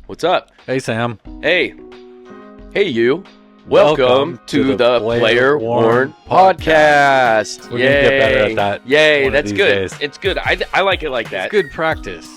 What's up? Hey, Sam. Hey you. Welcome to the Player Worn Podcast. We're going to get better at that. Yay, that's good. Days. It's good. I like it like that. It's good practice.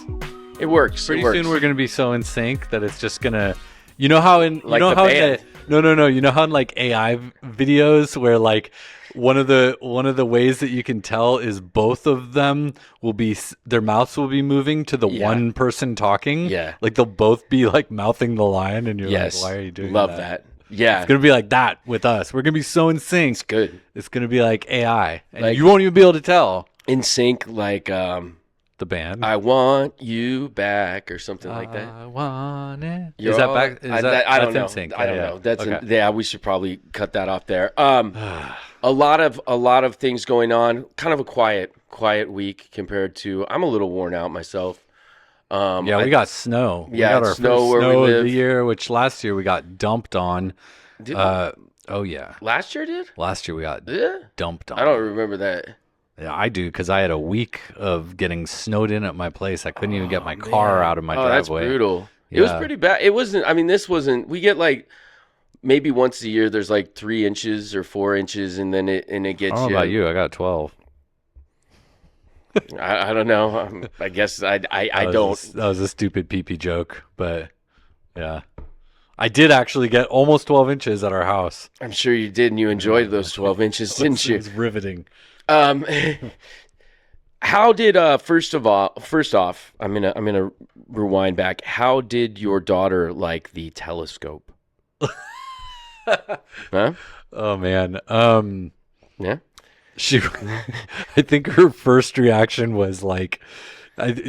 It works. Pretty it works. soon we're going to be so in sync that it's just going to... You know how in... Like you know the how band. No. You know how in like AI videos where like one of the ways that you can tell is both of them will be... Their mouths will be moving to the one person talking. Yeah. Like they'll both be like mouthing the line and you're Yes. like, why are you doing Love that? that. Yeah. It's going to be like that with us. We're going to be so in sync. It's good. It's going to be like AI. And Like- you won't even be able to tell. In sync, like The band. I want you back or something like that. I want it. You're Is that all- back? Is I that's don't know. in sync. I don't Yeah. know. That's okay. we should probably cut that off there. A lot of things going on. Kind of a quiet week compared to. I'm a little worn out myself. Yeah, we got snow. Yeah, we got our snow first where we snow of live. the year, which last year we got dumped on. Did Oh yeah, last year did? last year we got Yeah. dumped on. I don't remember that. Yeah, I do because I had a week of getting snowed in at my place. I couldn't even get my car out of my Oh, that's driveway. brutal. It was Yeah. pretty bad. It wasn't. I mean, this wasn't. We get like maybe once a year. There's like 3 inches or 4 inches, and then it I gets don't know about you. I got 12. I don't know. I guess I That don't. was that was a stupid pee joke, but yeah. I did actually get almost 12 inches at our house. I'm sure you did, and you enjoyed those 12 inches, didn't It you? was riveting. How did first off, I'm gonna rewind back. How did your daughter like the telescope? Huh? Oh man. Yeah. She, I think her first reaction was like,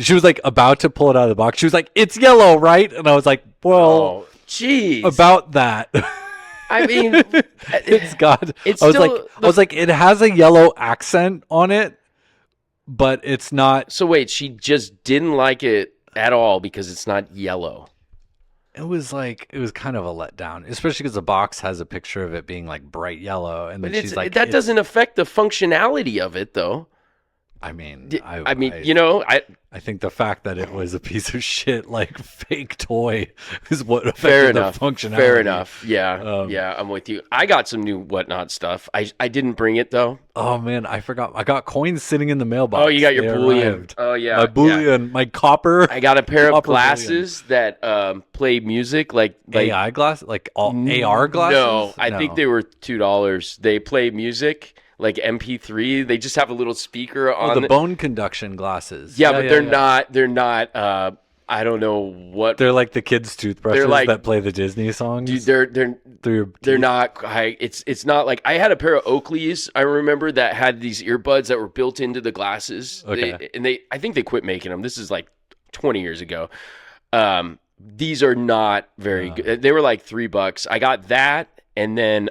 she was like about to pull it out of the box. She was like, "It's yellow, right?" And I was like, "Well, Oh, jeez. about that." I mean, It's got. It's I was still like, it has a yellow accent on it, but it's not. So wait, she just didn't like it at all because it's not yellow. It was kind of a letdown, especially because the box has a picture of it being like bright yellow, and then But she's like, that doesn't affect the functionality of it, though. I mean, I mean, you know, I think the fact that it was a piece of shit, like fake toy, is what affected fair the enough. functionality. Fair enough. Yeah, Yeah. I'm with you. I got some new whatnot stuff. I didn't bring it though. Oh man, I forgot. I got coins sitting in the mailbox. Oh, you got your They bullion. arrived. Oh yeah, My yeah. bullion, my copper. I got a pair of Copper glasses that play music like AI glass, like all AR glasses. No, I think they were $2. They play music like MP3. They just have a little speaker on the bone conduction glasses. Yeah, but they're not. They're not. I don't know what. They're like the kids' toothbrushes like- that play the Disney songs. Dude, they're through your they're teeth. not. It's not like I had a pair of Oakleys. I remember that had these earbuds that were built into the glasses. Okay. I think they quit making them. This is like 20 years ago. These are not very good. They were like $3. I got that, and then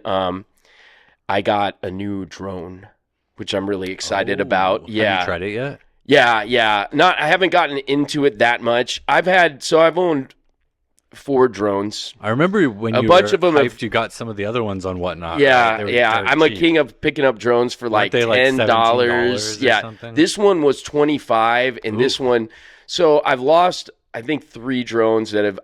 I got a new drone, which I'm really excited about. Have Yeah. you tried it yet? Yeah. I haven't gotten into it that much. I've owned 4 drones. I remember when A you bunch were of them hyped, have- you got some of the other ones on whatnot. Yeah, right? They were yeah. very I'm a cheap. king of picking up drones for like they like $10. $17 or Yeah. something? This one was 25 and this one so I've lost I think 3 drones that have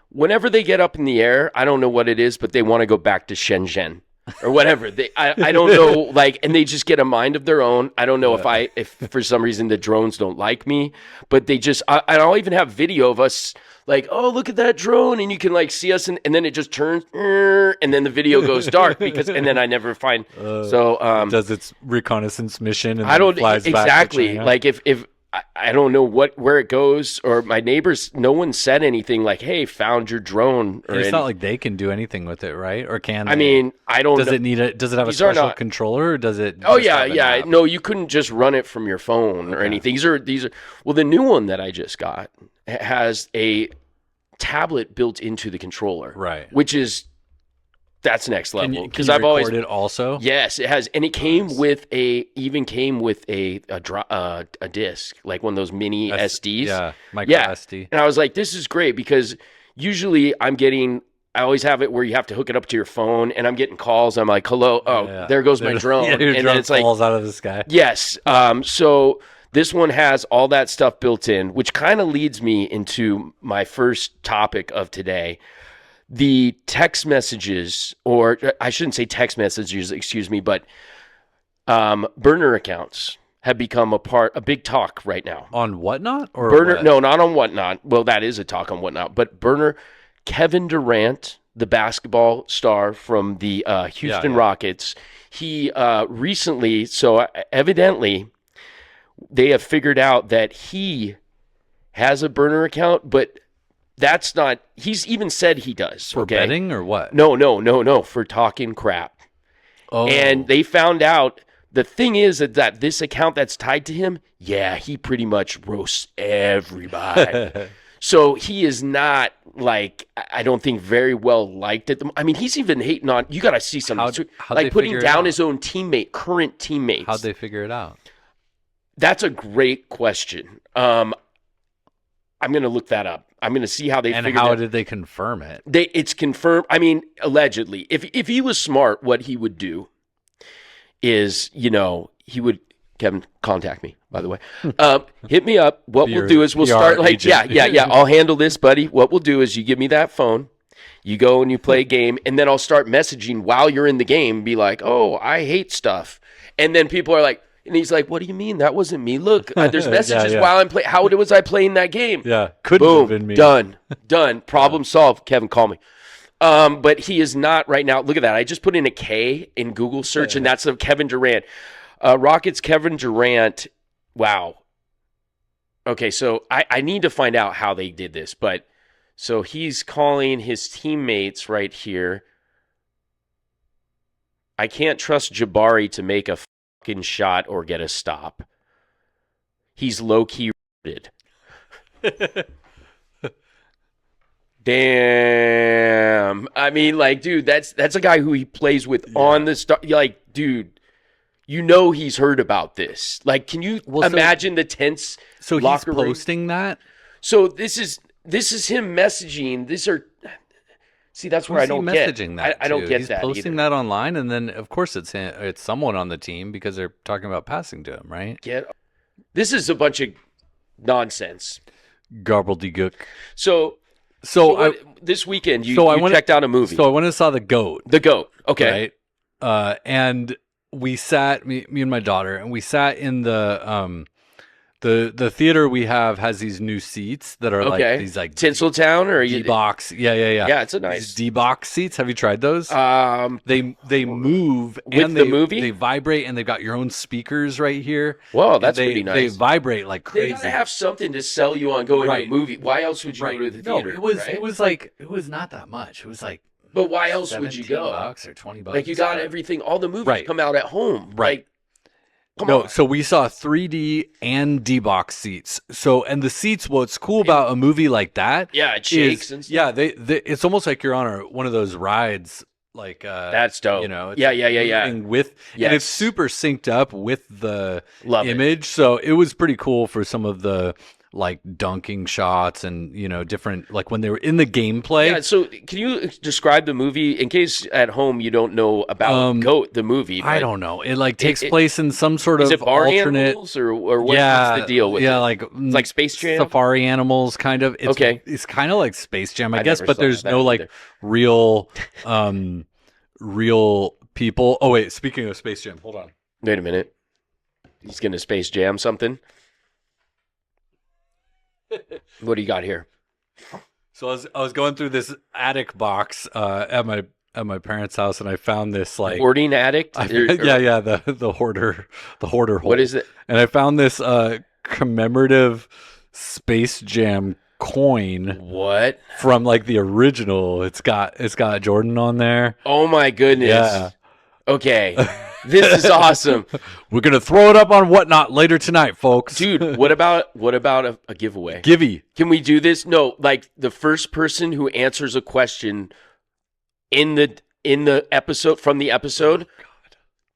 whenever they get up in the air, I don't know what it is, but they want to go back to Shenzhen. Or whatever. I don't know, like, and they just get a mind of their own. I don't know if for some reason the drones don't like me, but they just, I'll even have video of us like, oh, look at that drone. And you can like see us and then it just turns and then the video goes dark and then I never find, does its reconnaissance mission and I don't, then flies back to exactly. China? Like if I don't know where it goes or my neighbors, no one said anything like, hey, found your drone. Or it's not like they can do anything with it, right? Or can they? I mean, I don't Does know. it need does it have a These are special not- controller or does it Oh just have an yeah. app? No, you couldn't just run it from your phone or anything. These are well, the new one that I just got has a tablet built into the controller, Right. Which is that's next level Because I've always it also. yes, it has, and it came with a disc, like one of those mini SDs. Yeah, micro SD. And I was like, this is great because usually I always have it where you have to hook it up to your phone, and I'm getting calls. I'm like, hello, there goes my drone, Yeah, your and drone then it's like, falls out of the sky. yes. So This one has all that stuff built in, which kind of leads me into my first topic of today. The text messages, or I shouldn't say text messages, excuse me, but burner accounts have become a big talk right now. On Whatnot? Or Burner, what? no, not on Whatnot. Well, that is a talk on Whatnot, but burner, Kevin Durant, the basketball star from the Houston Rockets, he recently, so evidently, they have figured out that he has a burner account, but that's not, he's even said he does. For betting or what? No, for talking crap. Oh. And they found out, the thing is that this account that's tied to him, he pretty much roasts everybody. So he is not, like, I don't think very well liked at the. I mean, he's even hating on. You got to see something like putting down his own current teammates. How'd they figure it out? That's a great question. I'm going to look that up. I'm going to see how they figured it out. And how did they confirm it? It's confirmed. I mean, allegedly. If he was smart, what he would do is, he would, Kevin, contact me, by the way. Hit me up. What we'll do is we'll start like, yeah, I'll handle this, buddy. What we'll do is you give me that phone. You go and you play a game, and then I'll start messaging while you're in the game, be like, oh, I hate stuff. And then people are like, and he's like, what do you mean? That wasn't me. Look, there's messages while I'm playing. How was I playing that game? Yeah, couldn't have been me. Done. Problem solved. Kevin, call me. But he is not right now. Look at that. I just put in a K in Google search, and that's of Kevin Durant. Rockets Kevin Durant. Wow. Okay, so I need to find out how they did this. But so he's calling his teammates right here. I can't trust Jabari to make a fucking shot or get a stop. He's low-key rooted. Damn. I mean, like, dude, that's a guy who he plays with on the star. Like, dude, he's heard about this. Like, can you imagine the tense locker room? So he's posting that? So this is him messaging. See, that's where I don't get. I don't get that. He's posting that online, and then of course it's someone on the team because they're talking about passing to him, right? This is a bunch of nonsense. Gobbledygook. So this weekend you checked out a movie. So I went and saw The Goat. The Goat. Okay. Right. And we sat, me and my daughter, and we sat in the theater we have has these new seats that are like these like Tinseltown or D-box. Yeah. Yeah, it's a nice D-box seats. Have you tried those? They move with the movie. They vibrate, and they've got your own speakers right here. Whoa, that's pretty nice. They vibrate like crazy. They gotta have something to sell you on going to a movie. Why else would you go to the theater? No, it was not that much. It was like. But why else would you go? $17 or $20. Like you got everything. All the movies come out at home. Right. Like, come on. So we saw 3D and D-box seats. So, and the seats, what's cool about a movie like that? Yeah, it shakes and stuff. Yeah, it's almost like you're on one of those rides. Like that's dope. It's yeah. And it's super synced up with the image. So it was pretty cool for some of the like dunking shots and different, like when they were in the gameplay. Yeah, so can you describe the movie in case at home you don't know about Goat the movie? I don't know. It like takes place in some sort of bar alternate animals or what's the deal with it? Like it's like Space Jam, safari animals kind of. It's kind of like Space Jam, I guess, but there's no like real people. Oh wait, speaking of Space Jam, hold on. Wait a minute. He's gonna Space Jam something. What do you got here? So I was going through this attic box at my parents' house, and I found this like hoarding attic. The hoarder hole. What is it? And I found this commemorative Space Jam coin. What? From like the original. It's got Jordan on there. Oh my goodness. Yeah. Okay. This is awesome. We're gonna throw it up on Whatnot later tonight, folks. Dude, what about a giveaway? Givey. Can we do this? No, like the first person who answers a question in the episode from the episode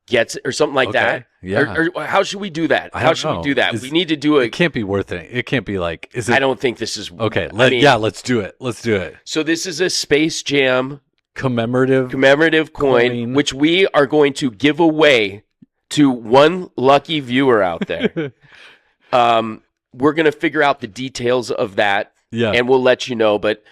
gets it or something like that. Yeah. Or how should we do that? How should we do that? We need to do it can't be worth it. It can't be like I don't think this is okay. Let's do it. Let's do it. So this is a Space Jam commemorative coin, which we are going to give away to one lucky viewer out there. We're going to figure out the details of that. Yeah. And we'll let you know. But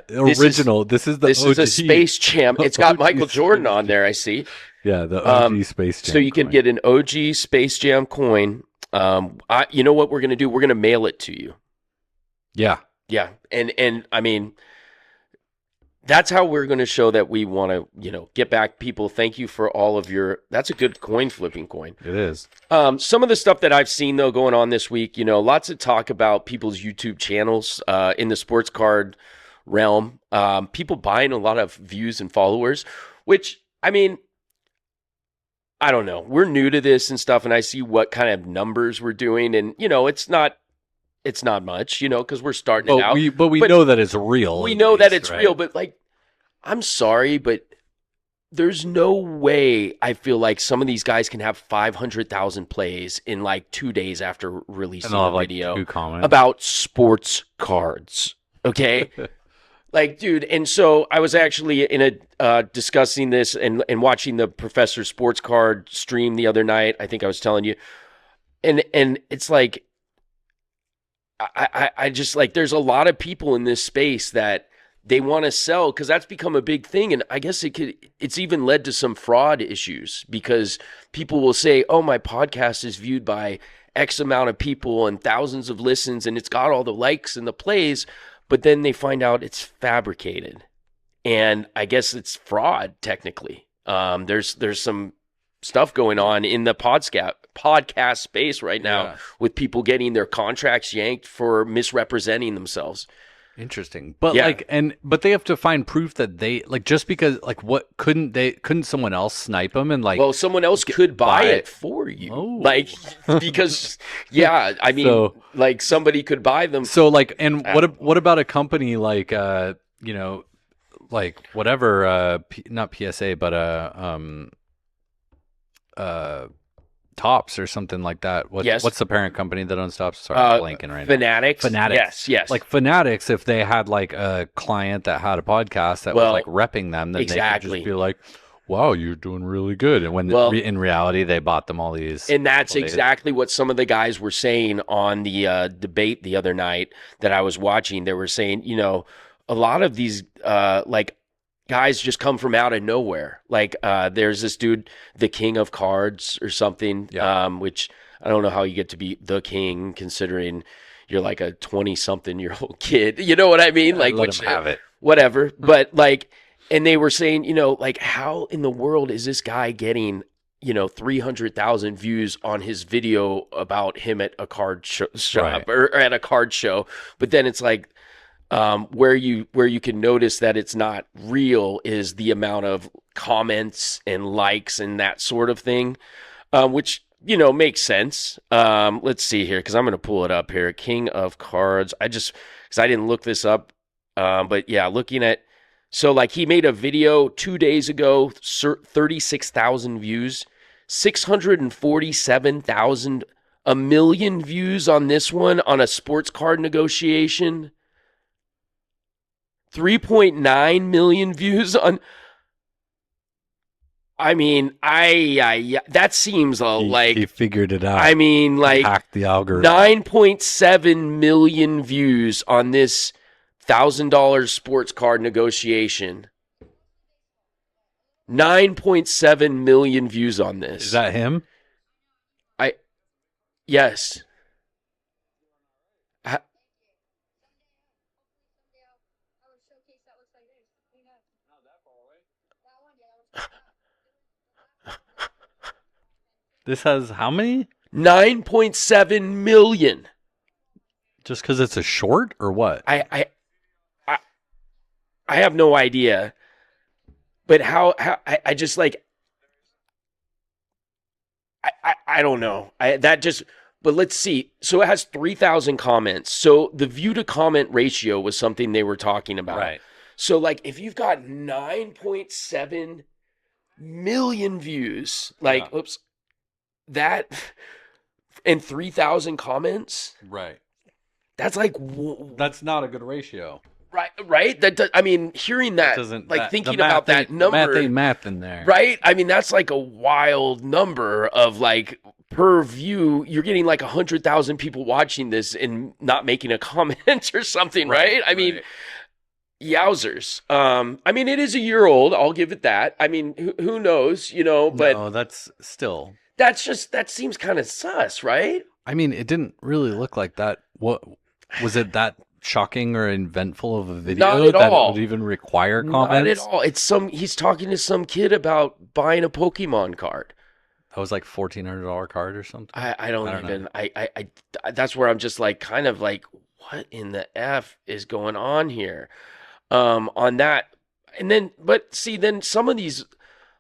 original. This is a Space Jam. It's got Michael Jordan on there, I see. Yeah, the OG Space Jam. So you can get an OG Space Jam coin. You know what we're going to do? We're going to mail it to you. Yeah. Yeah. And I mean, that's how we're going to show that we want to, get back. People, thank you for all of that's a good coin flipping coin. It is. Some of the stuff that I've seen, though, going on this week, lots of talk about people's YouTube channels in the sports card realm. People buying a lot of views and followers, which, I mean, I don't know. We're new to this and stuff, and I see what kind of numbers we're doing, and, it's not much, because we're starting it out. But we know that it's real. We know that it's real, but I'm sorry, but there's no way I feel like some of these guys can have 500,000 plays in 2 days after releasing a video about sports cards. Okay. Dude. And so I was actually discussing this and watching the Professor Sports Card stream the other night. I think I was telling you, and it's I just there's a lot of people in this space that they want to sell because that's become a big thing. And I guess it's even led to some fraud issues because people will say, oh, my podcast is viewed by X amount of people and thousands of listens and it's got all the likes and the plays, but then they find out it's fabricated. And I guess it's fraud technically. There's some stuff going on in the podcast space right now with people getting their contracts yanked for misrepresenting themselves. Interesting. But but they have to find proof that they just because what couldn't someone else snipe them and well, someone else could buy it for you. Oh. Because I mean somebody could buy them. So what about a company whatever not PSA but Tops or something like that. What's the parent company that owns Tops? Sorry, I'm blanking right now. Fanatics. Yes. Fanatics, if they had a client that had a podcast that was repping them, then they could just be like, wow, you're doing really good. And when in reality, they bought them all these. And that's exactly what some of the guys were saying on the debate the other night that I was watching. They were saying, a lot of these guys just come from out of nowhere. There's this dude, the King of Cards or something, which I don't know how you get to be the king considering you're a 20-something-year-old kid. You know what I mean? Let him have it. Whatever. But and they were saying, how in the world is this guy getting, 300,000 views on his video about him at a card shop or at a card show? But then it's where you can notice that it's not real is the amount of comments and likes and that sort of thing, which makes sense. Let's see here because I'm going to pull it up here. King of Cards. Because I didn't look this up, but yeah, looking at he made a video 2 days ago, 36,000 views, 647,000, a million views on this one on a sports card negotiation. 3.9 million views on. I mean, that seems he figured it out. I mean, hacked the algorithm. 9.7 million views on this $1,000 sports card negotiation. 9.7 million views on this. Is that him? Yes. This has how many? 9.7 million. Just because it's a short or what? I have no idea. But how I just I don't know. But let's see. So it has 3,000 comments. So the view to comment ratio was something they were talking about. Right. So if you've got 9.7 million views, oops. That and 3,000 comments, right? That's that's not a good ratio, right? I mean, hearing that, thinking about that number, math in there, right? I mean, that's a wild number of per view, you're getting like 100,000 people watching this and not making a comment or something, right? I mean, yowzers. I mean, it is a year old. I'll give it that. I mean, who knows, but No, that's still. that seems kind of sus, right? I mean, it didn't really look like that. What was it that shocking or eventful of a video Not at that all. it would even require comments? Not at all. He's talking to some kid about buying a Pokemon card. That was like $1,400 card or something. I don't even. I that's where I'm just like kind of like, what in the F is going on here? On that, and then then some of these,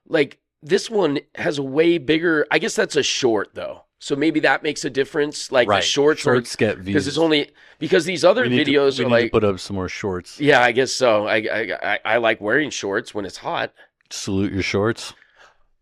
like this one has a way bigger. I guess that's a short though, so maybe that makes a difference. Like the shorts get views because it's only because these other videos we are need like to put up some more shorts. Yeah, I guess so. I like wearing shorts when it's hot. Salute your shorts.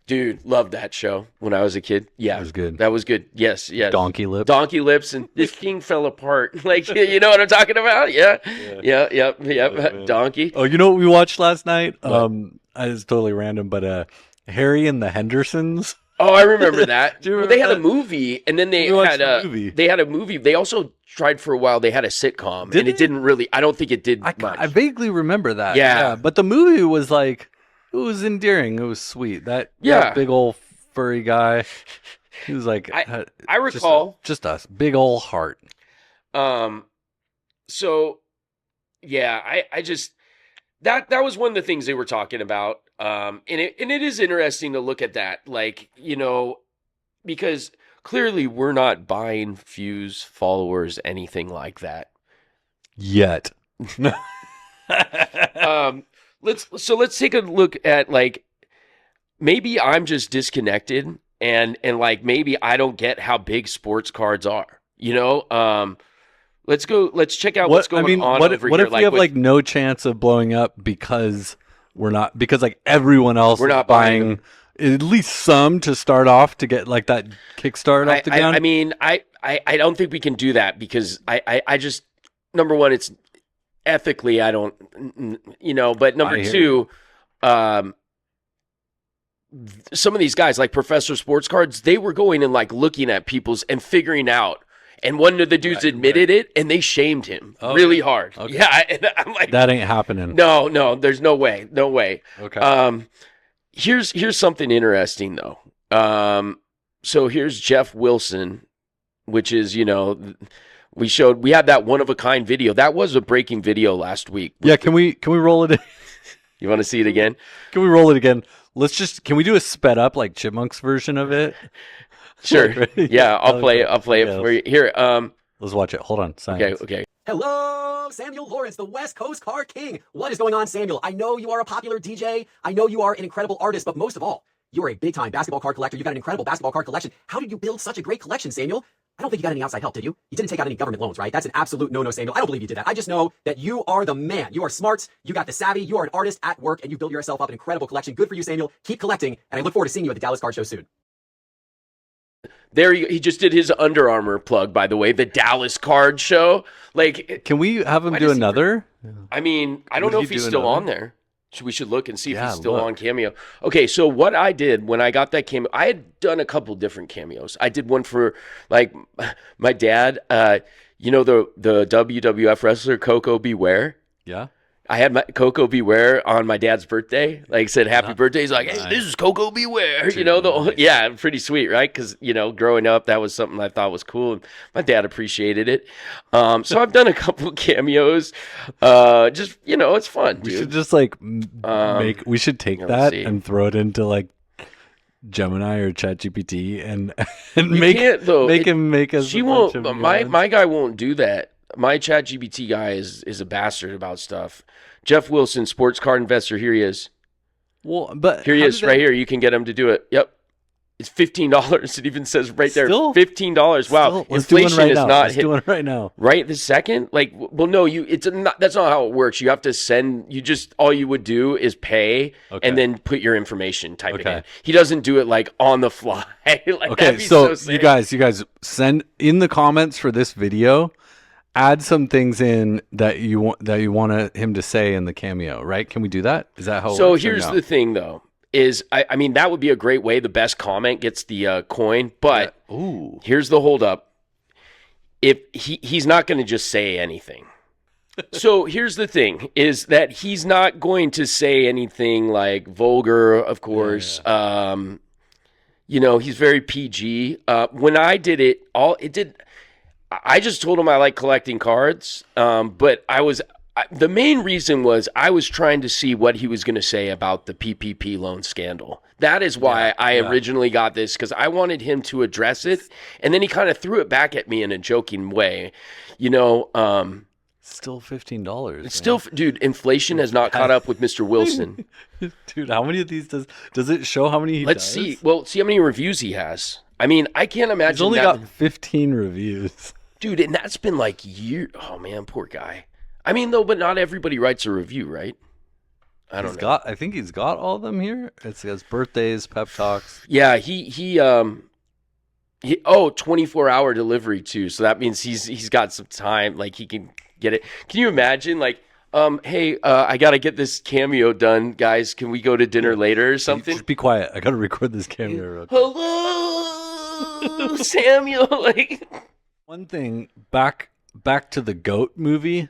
Dude, loved that show when I was a kid. Yeah, That was good. That was good. Yes. Donkey lips. And this king fell apart. Like, you know what I'm talking about? Yeah. Yep. Donkey. Oh, you know what we watched last night? It's totally random, but Harry and the Hendersons. Oh, I remember that. Do you remember they had that? a movie, and then they had a movie. They also tried for a while. They had a sitcom, and it didn't really. I don't think it did much. I vaguely remember that. Yeah, but the movie was like, it was endearing. It was sweet. That big old furry guy. He was like, I recall just a big old heart. So, yeah, I just that was one of the things they were talking about. And it is interesting to look at that, like, because clearly we're not buying views, followers, anything like that yet. Let's take a look at, like, maybe I'm just disconnected and like maybe I don't get how big sports cards are. Let's check out what's going on over here. What if we have like no chance of blowing up because like everyone else we're not buying at least some to start off to get like that kickstart off the ground? I mean, I don't think we can do that because I just, number one, it's ethically, I don't, but number two, some of these guys like Professor Sports Cards, they were going and like looking at people's and figuring out. And one of the dudes admitted it, and they shamed him really hard. Okay. Yeah, and I'm like, that ain't happening. No, there's no way. Okay. Here's something interesting though. So here's Jeff Wilson, which is we had that one of a kind video. That was a breaking video last week. Yeah, can we roll it? You want to see it again? Can we roll it again? Can we do a sped up like Chipmunks version of it? Sure. Yeah, I'll play it for you. Here, let's watch it. Hold on. Science. Okay. Hello, Samuel Lawrence, the West Coast Car King. What is going on, Samuel? I know you are a popular DJ. I know you are an incredible artist, but most of all, you are a big-time basketball card collector. You've got an incredible basketball card collection. How did you build such a great collection, Samuel? I don't think you got any outside help, did you? You didn't take out any government loans, right? That's an absolute no-no, Samuel. I don't believe you did that. I just know that you are the man. You are smart. You got the savvy. You are an artist at work, and you built yourself up an incredible collection. Good for you, Samuel. Keep collecting, and I look forward to seeing you at the Dallas Card Show soon. There he just did his Under Armour plug, by the way, the Dallas Card Show. Like, can we have him do another? I mean, I don't know if he's still on there. We should look and see if he's still on Cameo. Okay, so what I did when I got that cameo, I had done a couple different cameos. I did one for like my dad. The WWF wrestler Coco Beware. Yeah. I had my Coco Beware on my dad's birthday. Like, said happy birthday. He's like, hey, this is Coco Beware. Nice. Pretty sweet, right? Because, growing up, that was something I thought was cool. And my dad appreciated it. So I've done a couple cameos. It's fun, dude. We should just like we should take that and throw it into like Gemini or ChatGPT and make him make us. She won't. My guy won't do that. My ChatGPT guy is a bastard about stuff. Jeff Wilson, sports card investor. Here he is. Well, but here he is, right here. You can get him to do it. Yep, it's $15. It even says right there, $15. Wow, inflation is not hit. Doing it right now. Right this second. Like, well, no, That's not how it works. You have to send. All you would do is pay and then put your information, type it in. He doesn't do it like on the fly. Okay, so you guys send in the comments for this video. Add some things in that you want him to say in the cameo, right? Can we do that? Is that how? So here's the thing, though. is, I mean, that would be a great way. The best comment gets the coin, but Ooh. here's the holdup. If he's not going to just say anything. So here's the thing, is that he's not going to say anything like vulgar, of course. You know, he's very PG. When I did it, I just told him I like collecting cards, but the main reason was I was trying to see what he was going to say about the PPP loan scandal. That is why I originally got this, because I wanted him to address it, and then he kind of threw it back at me in a joking way. You know, Still $15. it's still, dude, inflation has not caught up with Mr. Wilson. Dude, how many of these does it show how many he Let's does? see. Well, see how many reviews he has. I mean, I can't imagine He's only that. got 15 reviews. Dude, and that's been like years. Oh, man, poor guy. I mean, though, but not everybody writes a review, right? I don't know. I think he's got all of them here. It says birthdays, pep talks. Yeah, he 24-hour delivery too. So that means he's got some time, like he can get it. Can you imagine, like, hey, I got to get this cameo done, guys. Can we go to dinner later or something? Just be quiet. I got to record this cameo real quick. Hello, Samuel. Like, one thing back to the goat movie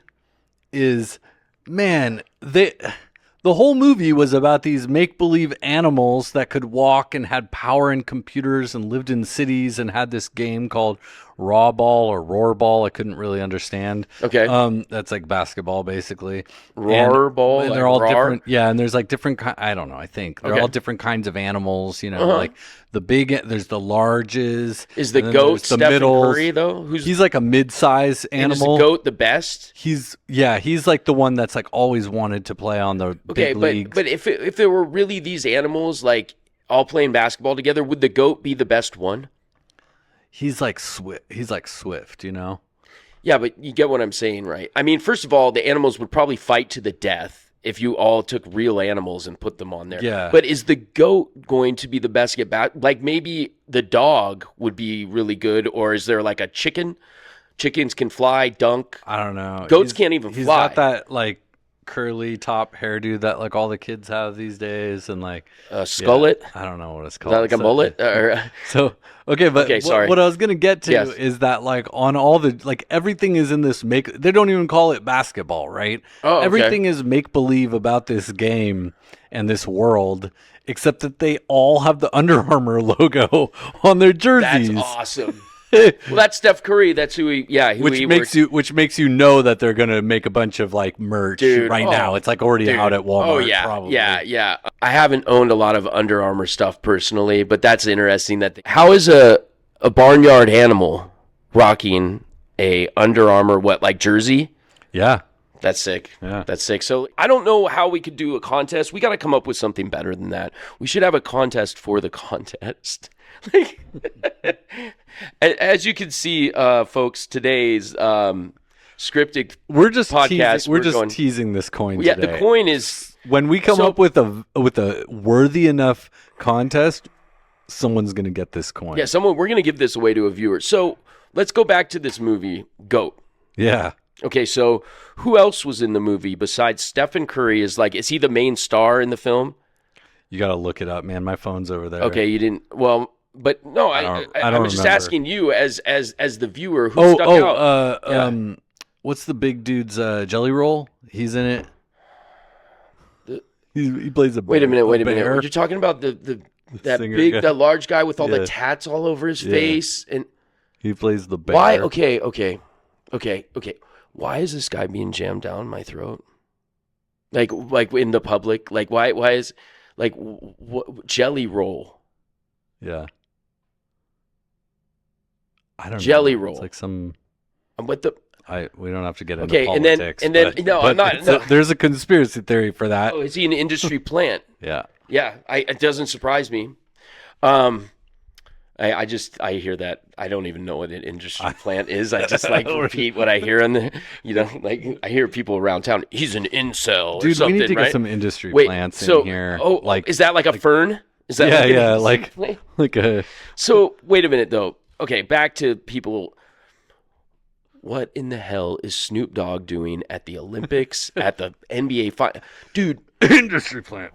is, man, the whole movie was about these make-believe animals that could walk and had power and computers and lived in cities and had this game called Raw Ball or Roar Ball. I couldn't really understand. Okay. That's like basketball, basically. Roar Ball, And they're like all roar? different. Yeah, and there's like different. I don't know. I think they're all different kinds of animals. You know, like the big. There's the larges. Is the and then goat there's the Stephen middles. Curry though? He's like a mid-size and animal. is the goat the best? He's like the one that's like always wanted to play on the big leagues. but if there were really these animals like all playing basketball together, would the goat be the best one? He's like Swift, you know? Yeah, but you get what I'm saying, right? I mean, first of all, the animals would probably fight to the death if you all took real animals and put them on there. Yeah. But is the goat going to be the best at bat? Like maybe the dog would be really good, or is there like a chicken? Chickens can fly, dunk. I don't know. Goats can't even he's fly. Got that like curly top hairdo that like all the kids have these days, and like Skullet? Yeah, I don't know what it's Is called. that like a mullet? So okay, but sorry. what I was gonna get to Yes. is that like on all the like everything is in this they don't even call it basketball, right? Oh, okay. Everything is make believe about this game and this world, except that they all have the Under Armour logo on their jerseys. That's awesome. Well, that's Steph Curry. That's who he. Yeah, Which makes you know that they're gonna make a bunch of like merch now. It's like already out at Walmart. Oh yeah, probably. yeah. I haven't owned a lot of Under Armour stuff personally, but that's interesting. How is a barnyard animal rocking a Under Armour jersey? Yeah. That's sick. Yeah. That's sick. So I don't know how we could do a contest. We got to come up with something better than that. We should have a contest for the contest. As you can see, folks, today's scripted We're just podcast. teasing this coin. Yeah, today. the coin is when we come up with a worthy enough contest, someone's gonna get this coin. Yeah, we're gonna give this away to a viewer. So let's go back to this movie, Goat. Yeah. Okay, so who else was in the movie besides Stephen Curry? Is he the main star in the film? You gotta look it up, man. My phone's over there. Okay, you didn't. Well, but no, I'm just remember. asking you as the viewer who stuck out. What's the big dude's Jelly Roll? He's in it. He plays a bear. Wait a minute. Bear. You're talking about that singer big, guy. that large guy with all the tats all over his face, and He plays the bear. why? Okay. Why is this guy being jammed down my throat? Like in the public? Like why is what Jelly Roll? Yeah. I don't know. Jelly Roll. It's like some. What the? We don't have to get into Okay, politics. and then no, I'm not. No. There's a conspiracy theory for that. Oh, is he an industry plant? Yeah. Yeah, it doesn't surprise me. I hear that. I don't even know what an industry plant is. I just repeat what I hear on the, I hear people around town. He's an incel, Dude, or something, we need to right? get some industry plants in here. Oh, is that like a fern? Is that like a. So wait a minute though. Okay, back to people. What in the hell is Snoop Dogg doing at the Olympics, at the NBA final? Dude, Industry plant.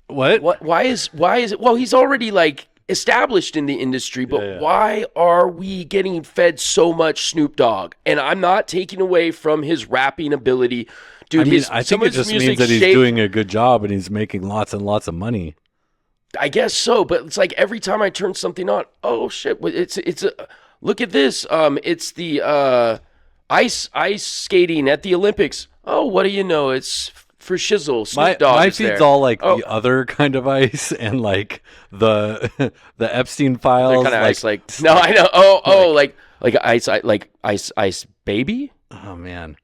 What? Why is it? Well, he's already like established in the industry, but why are we getting fed so much Snoop Dogg? And I'm not taking away from his rapping ability. Dude, I mean, I think it just means that he's doing a good job and he's making lots and lots of money. I guess so, but it's like every time I turn something on, oh shit! It's a look at this. It's the ice skating at the Olympics. Oh, what do you know? It's for shizzle. Snoop Dogg my is feed's there. all like the other kind of ice and like the Epstein files. Kind of ice, like no, I know. Oh, like ice baby. Oh man.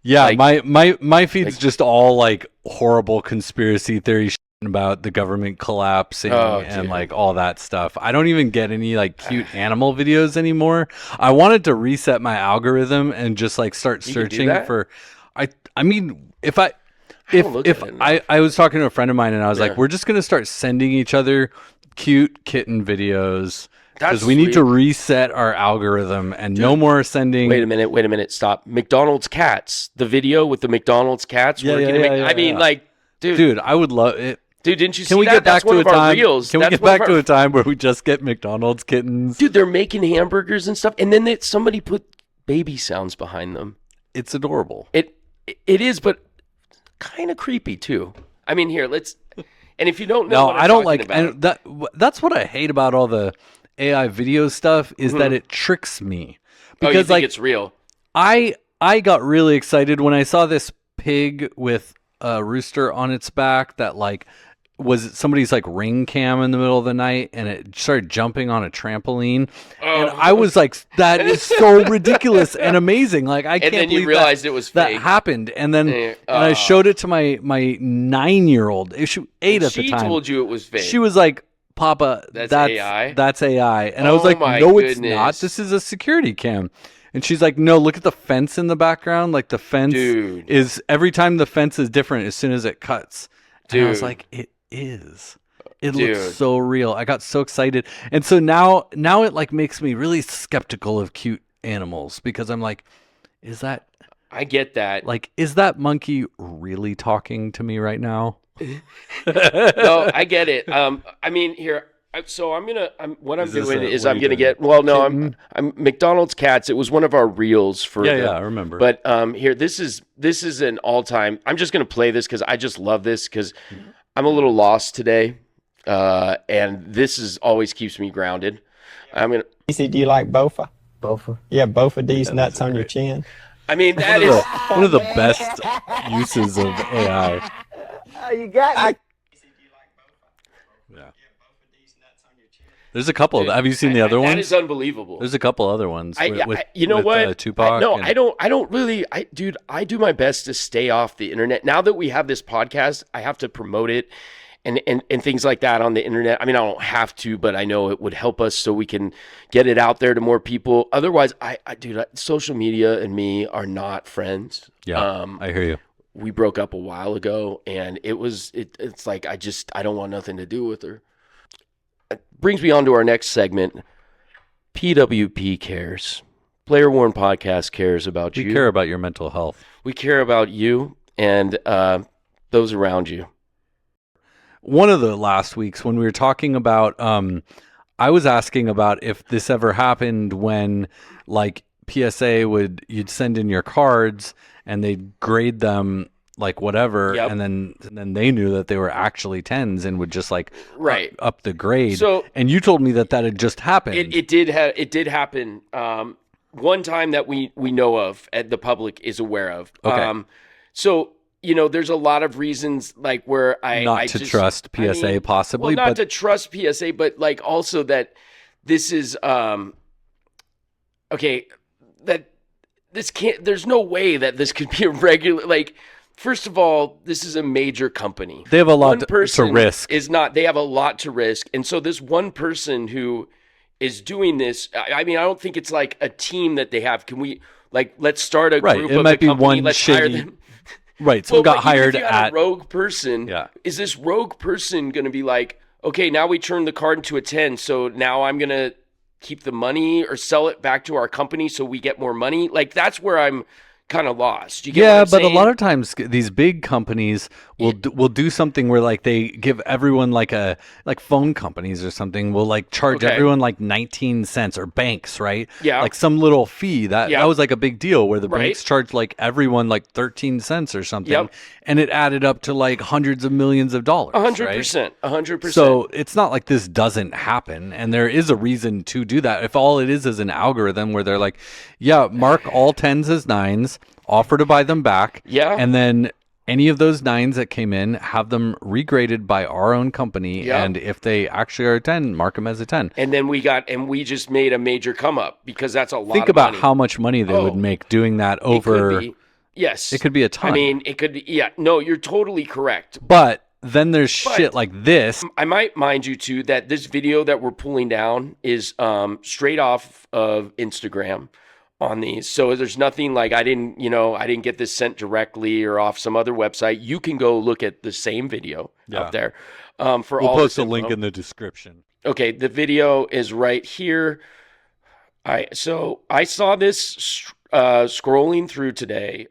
Yeah, like, my feed's like, just all like horrible conspiracy theory shit about the government collapsing and like all that stuff. I don't even get any like cute animal videos anymore. I wanted to reset my algorithm and just like start searching for I mean if I was talking to a friend of mine and I was like, we're just gonna start sending each other cute kitten videos. Because we need to reset our algorithm and no more sending. Wait a minute, stop. McDonald's cats, the video with the McDonald's cats. I mean, like, dude, I would love it. Dude, didn't you see that? That's one of our reels. Can we get back to a time where we just get McDonald's kittens? Dude, they're making hamburgers and stuff, and then somebody put baby sounds behind them. It's adorable. It is, but kind of creepy too. I mean, here, let's. And if you don't know, I don't like. And that's what I hate about all the AI video stuff is that it tricks me because you think like it's real. I got really excited when I saw this pig with a rooster on its back that like was somebody's like ring cam in the middle of the night and it started jumping on a trampoline and I was like, that is so ridiculous and amazing. Like I can't believe you realized it was fake. That happened. And then and I showed it to my 9-year-old. She 8 at the time. She told you it was fake. She was like, Papa, that's AI. That's AI. And I was like, no, it's not. This is a security cam. And she's like, no, look at the fence in the background. Like the fence is every time the fence is different as soon as it cuts. And I was like, it is. It looks so real. I got so excited. And so now it like makes me really skeptical of cute animals because I'm like, is that I get that. Like, is that monkey really talking to me right now? No, I get it. I mean, here. So I'm gonna get. Well, no, I'm McDonald's cats. It was one of our reels for. Yeah, I remember. But here, this is an all time. I'm just gonna play this because I just love this because I'm a little lost today, and this always keeps me grounded. I'm gonna. Do you like bofa? Bofa. Yeah, both of these nuts on your chin. I mean, that is one of the best uses of AI. You got it. Yeah. There's a couple. Have you seen the other ones? That is unbelievable. There's a couple other ones. You know what? Tupac. I don't really. Dude, I do my best to stay off the internet. Now that we have this podcast, I have to promote it and things like that on the internet. I mean, I don't have to, but I know it would help us so we can get it out there to more people. Otherwise, dude, social media and me are not friends. Yeah, I hear you. We broke up a while ago, and it's like I don't want nothing to do with her. It brings me on to our next segment. PWP cares. Player Worn Podcast cares about you. We care about your mental health. We care about you and those around you. One of the last weeks when we were talking about, I was asking about if this ever happened when, like, PSA you'd send in your cards and they'd grade them like whatever, and then they knew that they were actually 10s and would just like up the grade. So, and you told me that had just happened. It did happen. One time that we know of, and the public is aware of. Okay. So there's a lot of reasons like where I trust PSA possibly, not to trust PSA, but like also that this is okay. That this can't. There's no way that this could be a regular like. First of all, this is a major company. They have a lot to risk. They have a lot to risk. And so this one person who is doing this, I mean, I don't think it's like a team that they have. Can we, like, let's start a group of the company, let's hire them. Right, so got hired at a rogue person. Yeah. Is this rogue person going to be like, okay, now we turn the card into a 10, so now I'm going to keep the money or sell it back to our company so we get more money? Like, that's where I'm kind of lost. You get Yeah, what I'm but a saying? lot of times these big companies will do something where like they give everyone like phone companies or something will like charge Okay. everyone like 19 cents, or banks, right? Yeah. Like some little fee that Yeah. was like a big deal where the Right. banks charged like everyone like 13 cents or something, Yep. and it added up to like hundreds of millions of dollars. 100%. 100%. So it's not like this doesn't happen, and there is a reason to do that. If all it is an algorithm where they're like, yeah, mark all 10s as 9s, offer to buy them back, Yeah. and then any of those 9s that came in, have them regraded by our own company, Yeah. and if they actually are a 10, mark them as a 10. And then we just made a major come up because that's a lot Think of about money. how much money they would make doing that over. It could be, yes. It could be a ton. I mean, it could, yeah. No, you're totally correct. But then there's shit like this. I might mind you too that this video that we're pulling down is straight off of Instagram on these. So there's nothing like I didn't get this sent directly or off some other website. You can go look at the same video out there. For We'll all post this a link info. in the description. Okay, the video is right here. So I saw this scrolling through today.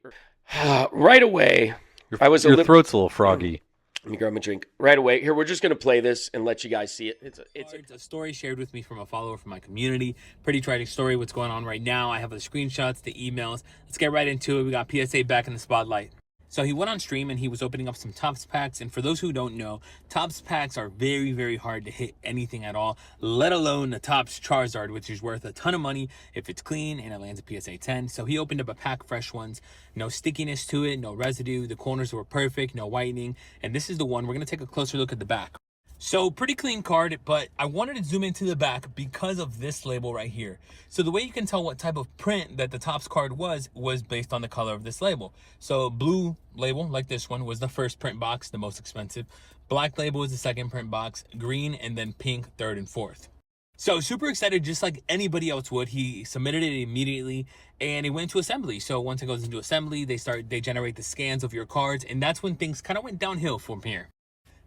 Right away, I was Your throat's a little froggy. Let me grab my drink right away. Here, we're just going to play this and let you guys see it. It's a story shared with me from a follower from my community. Pretty tragic story. What's going on right now? I have the screenshots, the emails. Let's get right into it. We got PSA back in the spotlight. So he went on stream and he was opening up some Topps packs. And for those who don't know, Topps packs are very, very hard to hit anything at all, let alone the Topps Charizard, which is worth a ton of money if it's clean and it lands a PSA 10. So he opened up a pack, fresh ones, no stickiness to it, no residue. The corners were perfect, no whitening. And this is the one. We're going to take a closer look at the back. So pretty clean card, but I wanted to zoom into the back because of this label right here. So the way you can tell what type of print that the Topps card was based on the color of this label. So blue label, like this one, was the first print box, the most expensive. Black label was the second print box, green, and then pink, third and fourth. So super excited, just like anybody else would. He submitted it immediately and it went to assembly. So once it goes into assembly, they generate the scans of your cards, and that's when things kind of went downhill from here.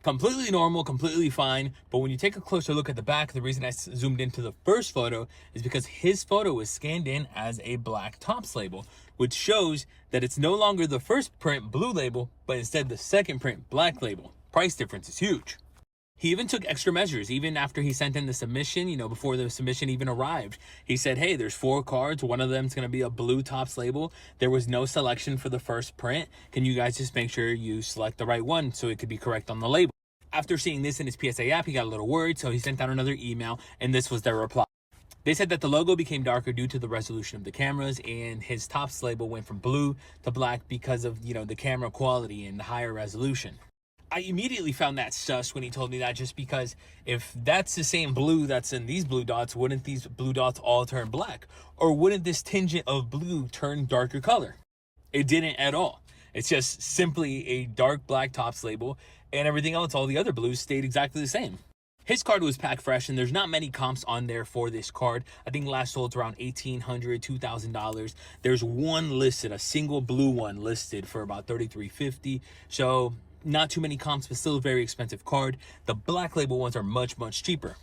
Completely normal, completely fine. But when you take a closer look at the back, the reason I zoomed into the first photo is because his photo is scanned in as a black Topps label, which shows that it's no longer the first print blue label, but instead the second print black label. Price difference is huge. He even took extra measures, even after he sent in the submission, before the submission even arrived. He said, hey, there's 4 cards. One of them's going to be a blue Topps label. There was no selection for the first print. Can you guys just make sure you select the right one so it could be correct on the label? After seeing this in his PSA app, he got a little worried, so he sent out another email, and this was their reply. They said that the logo became darker due to the resolution of the cameras, and his Topps label went from blue to black because of, the camera quality and the higher resolution. I immediately found that sus when he told me that, just because if that's the same blue that's in these blue dots, wouldn't these blue dots all turn black? Or wouldn't this tinge of blue turn darker color? It didn't at all. It's just simply a dark black Topps label, and everything else, all the other blues, stayed exactly the same. His card was pack fresh, and there's not many comps on there for this card. I think last sold's around $1,800, $2,000. There's one listed, a single blue one listed for about $3,350. So not too many comps, but still a very expensive card. The black label ones are much, much cheaper.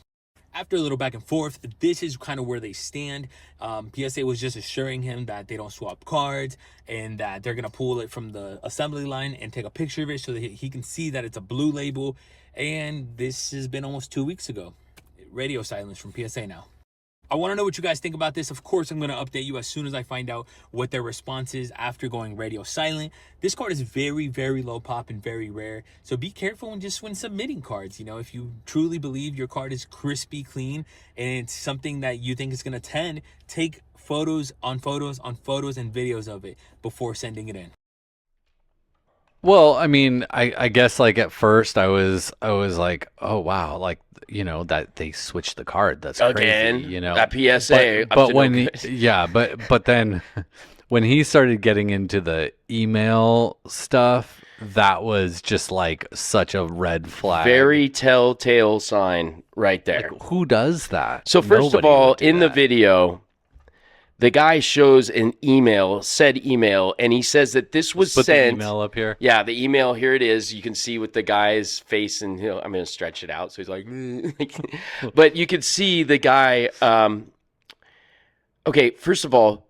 After a little back and forth, this is kind of where they stand. PSA was just assuring him that they don't swap cards and that they're going to pull it from the assembly line and take a picture of it so that he can see that it's a blue label. And this has been almost 2 weeks ago. Radio silence from PSA now. I want to know what you guys think about this. Of course, I'm going to update you as soon as I find out what their response is after going radio silent. This card is very, very low pop and very rare. So be careful when submitting cards. If you truly believe your card is crispy clean and it's something that you think is going to 10, take photos on photos on photos and videos of it before sending it in. Well, I mean, I guess like at first I was like, oh wow, like that they switched the card. That's again, crazy, that PSA. But when but then when he started getting into the email stuff, that was just like such a red flag. Very telltale sign right there. Like, who does that? So first of Nobody all, would do in the that. video, the guy shows an email, said email, and he says that this was Put sent. the email up here. Yeah, the email, here it is. You can see with the guy's face, and I'm going to stretch it out. So he's like, but you can see the guy. Okay, first of all,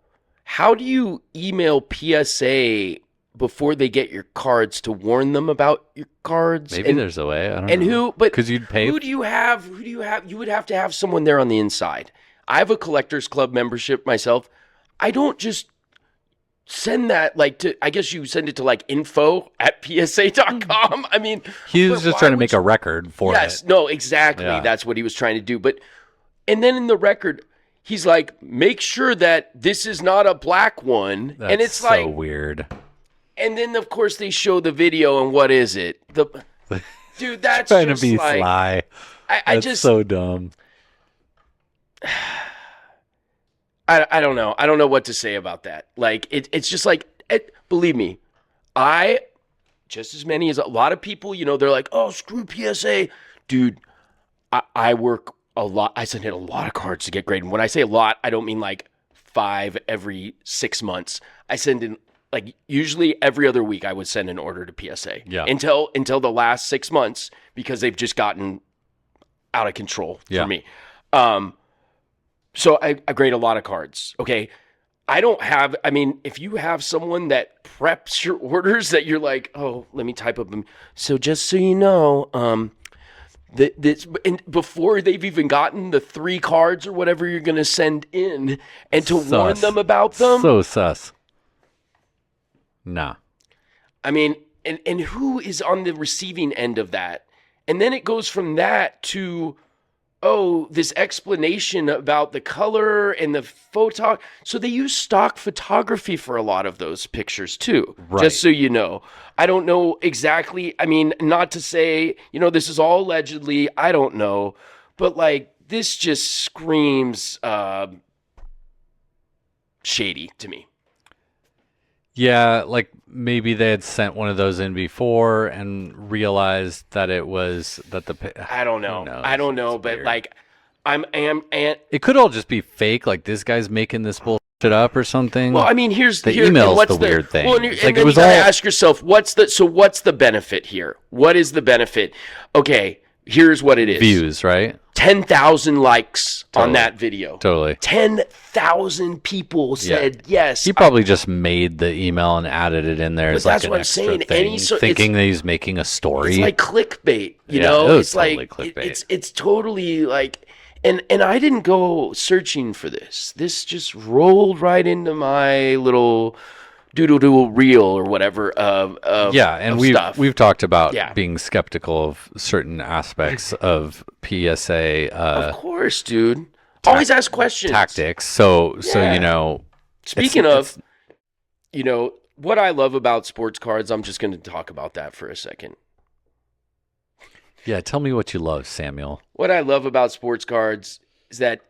how do you email PSA before they get your cards to warn them about your cards? Maybe there's a way. I don't know. And who? But because you'd pay. Who do you have? You would have to have someone there on the inside. I have a collectors club membership myself. I don't just send that I guess you send it to like info@psa.com. I mean, he was just trying to make a record for it. Yes, no, exactly. Yeah. That's what he was trying to do. And then in the record, he's like, make sure that this is not a black one. That's and it's so like weird. And then of course they show the video, and what is it? Dude, that's trying just to be like, sly. That's just so dumb. I don't know. I don't know what to say about that. Like it's just like believe me, just as many as a lot of people, they're like, oh, screw PSA, dude. I work a lot. I send in a lot of cards to get graded. When I say a lot, I don't mean like 5 every 6 months. I send in like usually every other week. I would send an order to PSA. Yeah. Until the last 6 months, because they've just gotten out of control for me. So I grade a lot of cards. Okay. If you have someone that preps your orders that you're like, oh, let me type up them. So just so you know, before they've even gotten the 3 cards or whatever you're going to send in and to warn them about them. So sus. Nah. I mean, and who is on the receiving end of that? And then it goes from that to, oh, this explanation about the color and the photo. So they use stock photography for a lot of those pictures too, just so you know. I don't know exactly. I mean, not to say, this is all allegedly. I don't know. But like, this just screams shady to me. Yeah, like maybe they had sent one of those in before and realized that it was that I don't know. I don't know, but weird. Like it could all just be fake. Like this guy's making this bullshit up or something. Well, I mean, here's the email's the weird thing. Well, and then you gotta ask yourself, what's the benefit here? What is the benefit? Okay, here's what it is. Views, right? 10,000 likes on that video. Totally. 10,000 people said yes. He probably just made the email and added it in there as like an extra thing, thinking that he's making a story. It's like clickbait, you know? It's totally like clickbait. It's totally like, and I didn't go searching for this. This just rolled right into my little doodle reel or whatever and we've talked about being skeptical of certain aspects of PSA. Of course, dude. Always ask questions. Tactics. So Speaking of, what I love about sports cards, I'm just going to talk about that for a second. Yeah, tell me what you love, Samuel. What I love about sports cards is that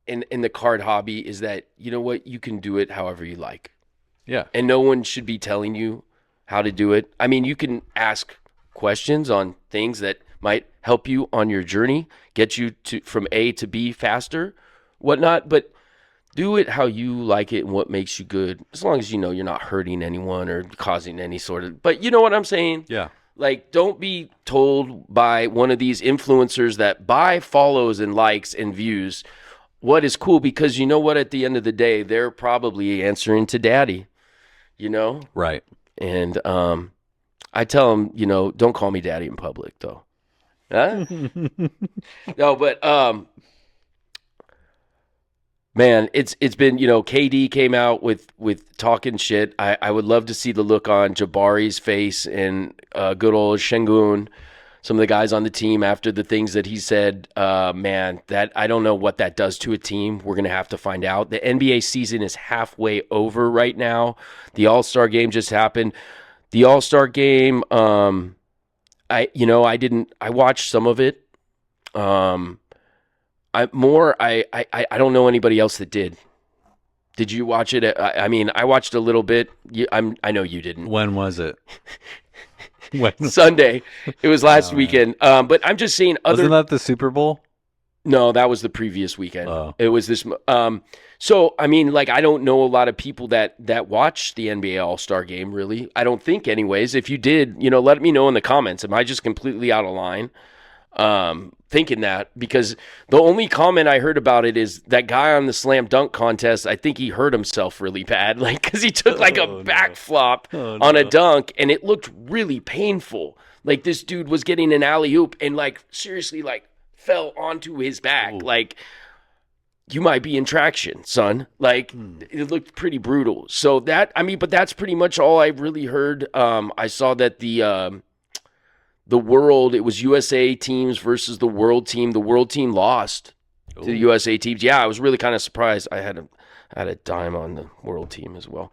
in the card hobby is that, you can do it however you like. Yeah. And no one should be telling you how to do it. I mean, you can ask questions on things that might help you on your journey, get you from A to B faster, whatnot, but do it how you like it and what makes you good, as long as you're not hurting anyone or causing any sort of, but you know what I'm saying? Yeah. Like, don't be told by one of these influencers that buy follows and likes and views what is cool, because you know what, at the end of the day, they're probably answering to daddy. Right. And I tell him, don't call me daddy in public, though. Huh? No, but man, it's been, KD came out with talking shit. I would love to see the look on Jabari's face and good old Şengün, some of the guys on the team after the things that he said. Man, that I don't know what that does to a team. We're going to have to find out. The NBA season is halfway over right now. The All-Star game just happened. The All-Star game, I watched some of it. I don't know anybody else that did. Did you watch it? I watched a little bit. I know you didn't. When was it? Sunday. It was last weekend. But I'm just saying Wasn't that the Super Bowl? No, that was the previous weekend. Oh. It was this. So, I don't know a lot of people that watch the NBA All-Star game, really. I don't think anyways. If you did, let me know in the comments. Am I just completely out of line? thinking that, because the only comment I heard about it is that guy on the slam dunk contest, I think he hurt himself really bad, like because he took like a back flop on a dunk and it looked really painful. Like this dude was getting an alley oop and like seriously like fell onto his back. Ooh. Like you might be in traction, son. Like it looked pretty brutal. So that, I mean, but that's pretty much all I really heard. I saw that the world, it was USA teams versus the world team. The world team lost to the USA teams. Yeah, I was really kind of surprised. I had a dime on the world team as well.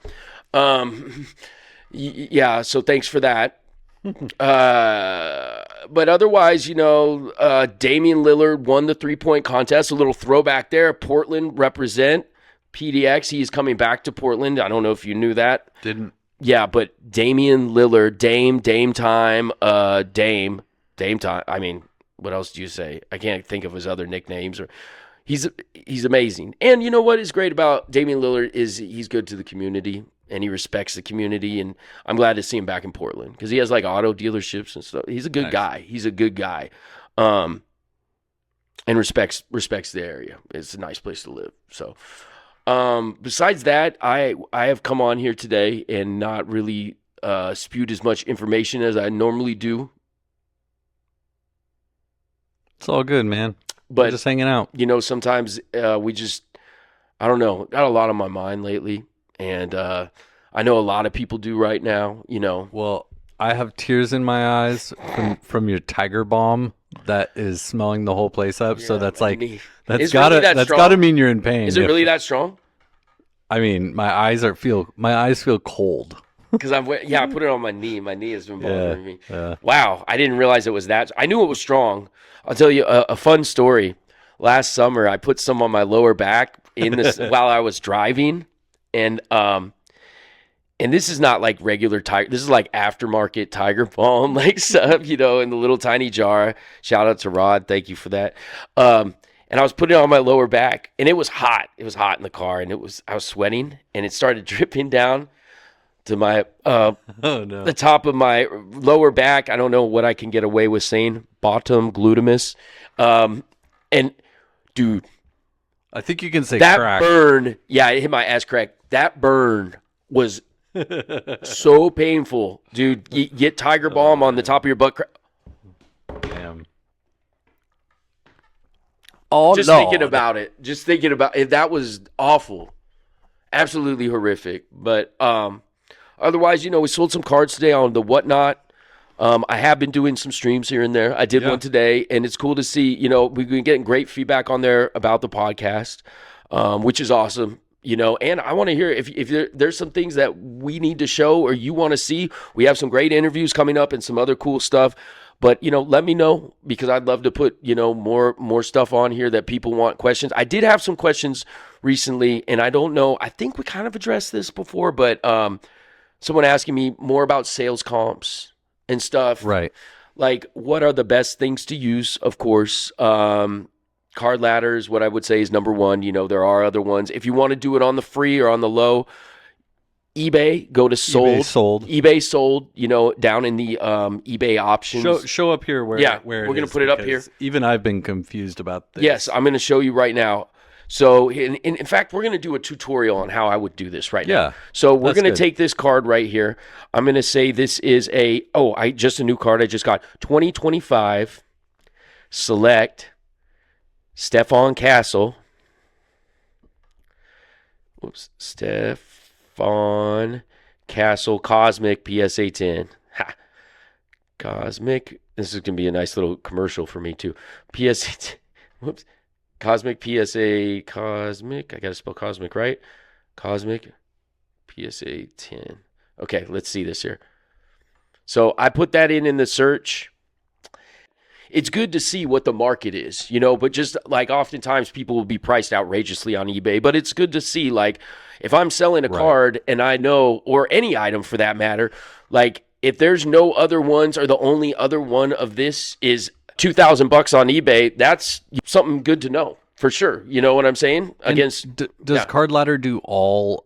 Yeah, so thanks for that. But otherwise, you know, Damian Lillard won the 3-point contest. A little throwback there. Portland represent PDX. He's coming back to Portland. I don't know if you knew that. Didn't. Yeah, but Damian Lillard, Dame time. I mean, what else do you say? I can't think of his other nicknames. Or he's amazing. And you know what is great about Damian Lillard is he's good to the community and he respects the community. And I'm glad to see him back in Portland because he has like auto dealerships and stuff. He's a good guy. He's a good guy, and respects the area. It's a nice place to live. So. Besides that, I have come on here today and not really spewed as much information as I normally do. It's all good, man. But we're just hanging out. You know, sometimes we just, I don't know, got a lot on my mind lately, and I know a lot of people do right now. You know, well, I have tears in my eyes from your Tiger Balm that is smelling the whole place up. Yeah, so that's like that's gotta mean you're in pain. Is it really that strong? I mean, my eyes feel cold. Because I put it on my knee. My knee has been bothering me. Wow, I didn't realize it was that. I knew it was strong. I'll tell you a fun story. Last summer, I put some on my lower back in this while I was driving, and this is not like regular Tiger. This is like aftermarket Tiger Balm, like stuff, you know, in the little tiny jar. Shout out to Rod, thank you for that. And I was putting it on my lower back, and it was hot. It was hot in the car, and I was sweating, and it started dripping down to my the top of my lower back. I don't know what I can get away with saying. Bottom glutamus, and dude, I think you can say that crack. Burn. Yeah, it hit my ass crack. That burn was so painful, dude. You get Tiger Balm on the top of your butt crack. Damn. Just thinking about it. That was awful. Absolutely horrific. But otherwise, you know, we sold some cards today on the Whatnot. I have been doing some streams here and there. I did one today, and it's cool to see, you know, we've been getting great feedback on there about the podcast, which is awesome. You know, and I want to hear if there's some things that we need to show or you want to see. We have some great interviews coming up and some other cool stuff. But, you know, let me know because I'd love to put, you know, more stuff on here that people want questions. I did have some questions recently, and I don't know. I think we kind of addressed this before, but someone asking me more about sales comps and stuff. Right. Like, what are the best things to use, of course. Card ladders, what I would say is number one. You know, there are other ones. If you want to do it on the free or on the low, eBay, go to sold. eBay sold, you know, down in the eBay options. Show up here where we're going to put it up here. Even I've been confused about this. Yes, I'm going to show you right now. So, in fact, we're going to do a tutorial on how I would do this right now. So, we're going to take this card right here. I'm going to say this is just a new card I just got. 2025 Select Stephon Castle. Stephon Castle Cosmic PSA 10. Ha. Cosmic. This is going to be a nice little commercial for me, too. PSA 10. Whoops. Cosmic PSA Cosmic. I got to spell Cosmic right. Cosmic PSA 10. Okay, let's see this here. So I put that in the search. It's good to see what the market is, you know, but just like oftentimes people will be priced outrageously on eBay, but it's good to see, like, if I'm selling a card and I know, or any item for that matter, like if there's no other ones or the only other one of this is $2,000 on eBay, that's something good to know for sure. You know what I'm saying? Does Card Ladder do all,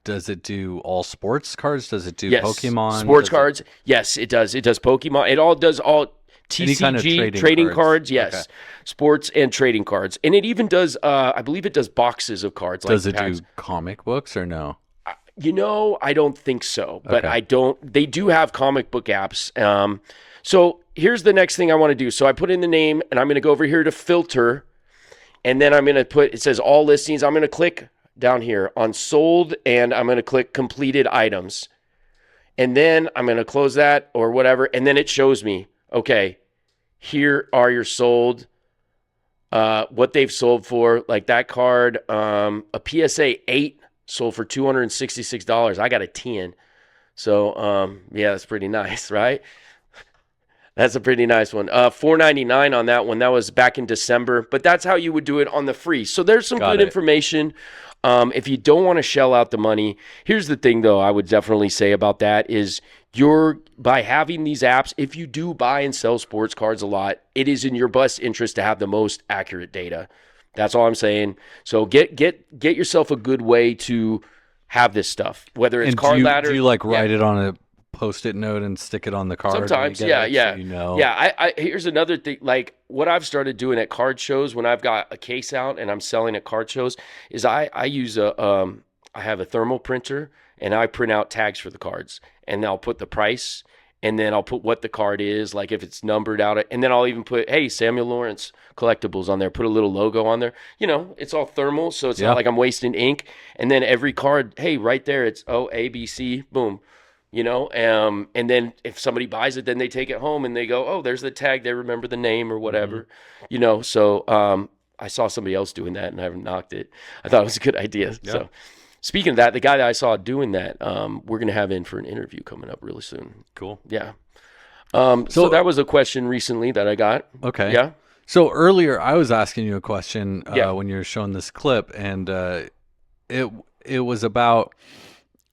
does it do all sports cards? Does it do Pokemon? Sports cards? Yes, it does. It does Pokemon. It all does all. Any kind of TCG, trading trading cards. cards, yes. Okay. Sports and trading cards. And it even does, I believe it does boxes of cards. Does like it packs. do comic books or no? I don't think so, but Okay. they do have comic book apps. So here's the next thing I want to do. So I put in the name and I'm going to go over here to filter, and then I'm going to put, it says all listings. I'm going to click down here on sold, and I'm going to click completed items. And then I'm going to close that or whatever. And then it shows me, okay, here are your sold, what they've sold for. Like that card, a PSA 8 sold for $266. I got a 10. So, yeah, that's pretty nice, right? That's a pretty nice one. $4.99 on that one. That was back in December, but that's how you would do it on the free. So there's some Got good it. information. If you don't want to shell out the money, here's the thing, though, I would definitely say about that is by having these apps, if you do buy and sell sports cards a lot, it is in your best interest to have the most accurate data. That's all I'm saying. So get yourself a good way to have this stuff, whether it's And card do ladder. you like write Yeah. it on a Post-it note and stick it on the card? when you Sometimes, get yeah, it, yeah, so you know? yeah. I here's another thing. Like what I've started doing at card shows when I've got a case out and I'm selling at card shows is I use I have a thermal printer and I print out tags for the cards, and I'll put the price, and then I'll put what the card is, like if it's numbered out, and then I'll even put, hey, Samuel Lawrence collectibles on there, put a little logo on there. It's all thermal, so it's Yeah. not like I'm wasting ink. And then every card, hey, right there, it's ABC, boom. And then if somebody buys it, then they take it home and they go, oh, there's the tag. They remember the name or whatever, So I saw somebody else doing that and I haven't knocked it. I thought it was a good idea. Yeah. So speaking of that, the guy that I saw doing that, we're going to have in for an interview coming up really soon. Cool. Yeah. So that was a question recently that I got. Okay. Yeah. So earlier I was asking you a question Yeah. when you were showing this clip, and it was about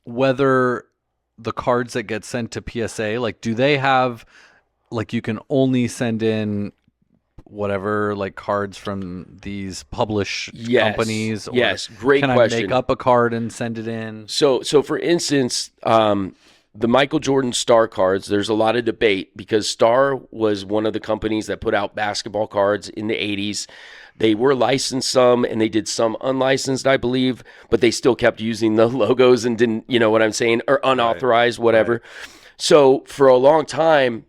whether the cards that get sent to PSA, like, do they have, like, you can only send in whatever, like, cards from these published Yes. companies? Or Yes. Great can question. I make up a card and send it in? So for instance, the Michael Jordan Star cards, there's a lot of debate because Star was one of the companies that put out basketball cards in the 80s. They were licensed some and they did some unlicensed, I believe, but they still kept using the logos and didn't, you know what I'm saying, or unauthorized, whatever. So for a long time,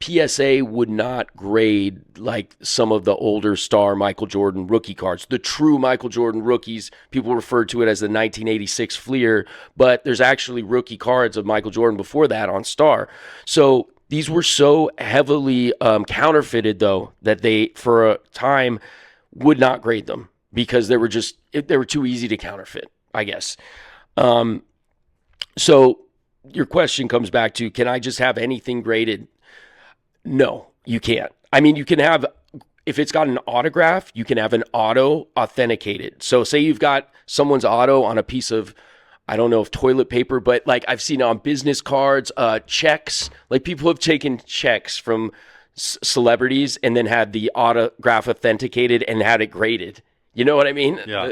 PSA would not grade like some of the older Star Michael Jordan rookie cards. The true Michael Jordan rookies, people refer to it as the 1986 Fleer, but there's actually rookie cards of Michael Jordan before that on Star. So these were so heavily counterfeited, though, that they, for a time, would not grade them because they were too easy to counterfeit, I guess. So your question comes back to, can I just have anything graded? No, you can't. I mean, you can have, if it's got an autograph, you can have an auto authenticated. So say you've got someone's auto on a piece of, I don't know if toilet paper, but like I've seen on business cards, checks, like people have taken checks from celebrities and then had the autograph authenticated and had it graded. You know what I mean? Yeah.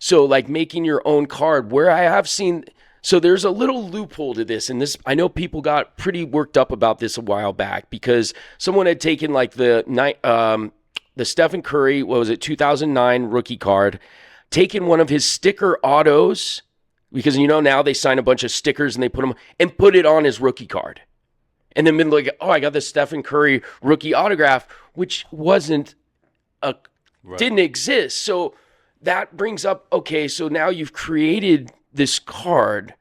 So like making your own card, where I have seen, so there's a little loophole to this, and this, I know people got pretty worked up about this a while back because someone had taken like the Stephen Curry, what was it, 2009 rookie card, taken one of his sticker autos, because now they sign a bunch of stickers and they put them, and put it on his rookie card. And then been like, oh, I got the Stephen Curry rookie autograph, which didn't exist. So that brings up, okay, so now you've created this card.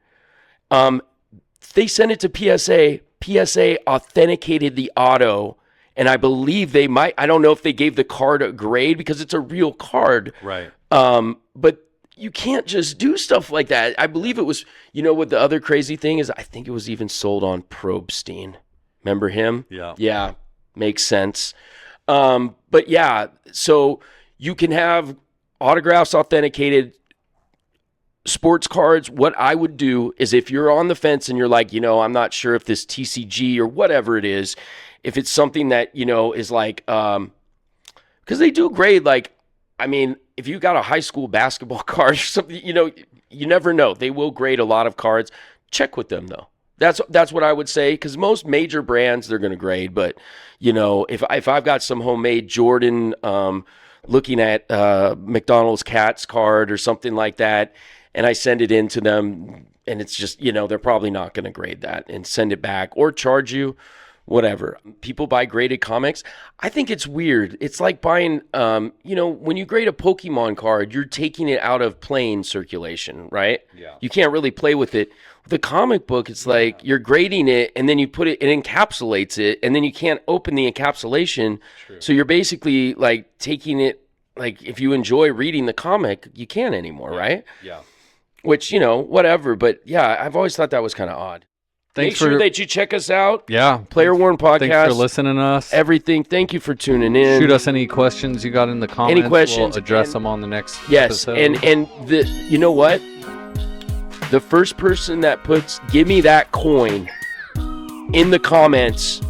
They sent it to PSA. PSA authenticated the auto, and I believe they might, I don't know if they gave the card a grade because it's a real card. Right. But you can't just do stuff like that. I believe it was, what the other crazy thing is, I think it was even sold on Probstein. Remember him? Yeah. Yeah, makes sense. But yeah, so you can have autographs authenticated, sports cards. What I would do is, if you're on the fence and you're like, I'm not sure if this TCG or whatever it is, if it's something that, is like, because they do grade, like, I mean, if you got a high school basketball card or something, you never know. They will grade a lot of cards. Check with them, though. That's what I would say, because most major brands, they're going to grade. But, if I've got some homemade Jordan looking at McDonald's Cats card or something like that, and I send it in to them, and it's just, they're probably not going to grade that and send it back or charge you, whatever. People buy graded comics. I think it's weird. It's like buying, when you grade a Pokemon card, you're taking it out of playing circulation, right? Yeah. You can't really play with it. The comic book, it's like you're grading it, and then you put it, it encapsulates it, and then you can't open the encapsulation. True. So you're basically like taking it, like if you enjoy reading the comic, you can't anymore, right? Yeah. Which, whatever. But yeah, I've always thought that was kind of odd. Make sure that you check us out. Yeah. Player Worn Podcast. Thanks for listening to us. Everything. Thank you for tuning in. Shoot us any questions you got in the comments. Any questions. We'll address them on the next episode. Yes. And you know what? The first person that puts "give me that coin" in the comments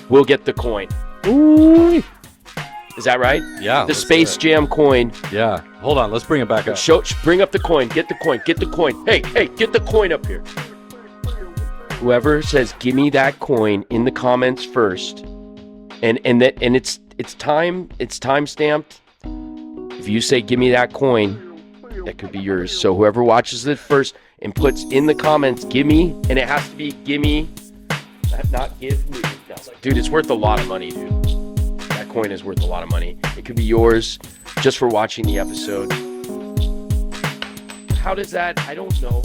will get the coin. Ooh. Is that right? Yeah. The Space Jam coin. Yeah. Hold on. Let's bring it back up. Bring up the coin. Get the coin. Get the coin. Hey, get the coin up here. Whoever says "give me that coin" in the comments first, and it's time stamped. If you say "give me that coin," that could be yours. So whoever watches it first and puts in the comments "give me," and it has to be "give me," not "give me." No. Dude, it's worth a lot of money, dude. That coin is worth a lot of money. It could be yours just for watching the episode. How does that? I don't know.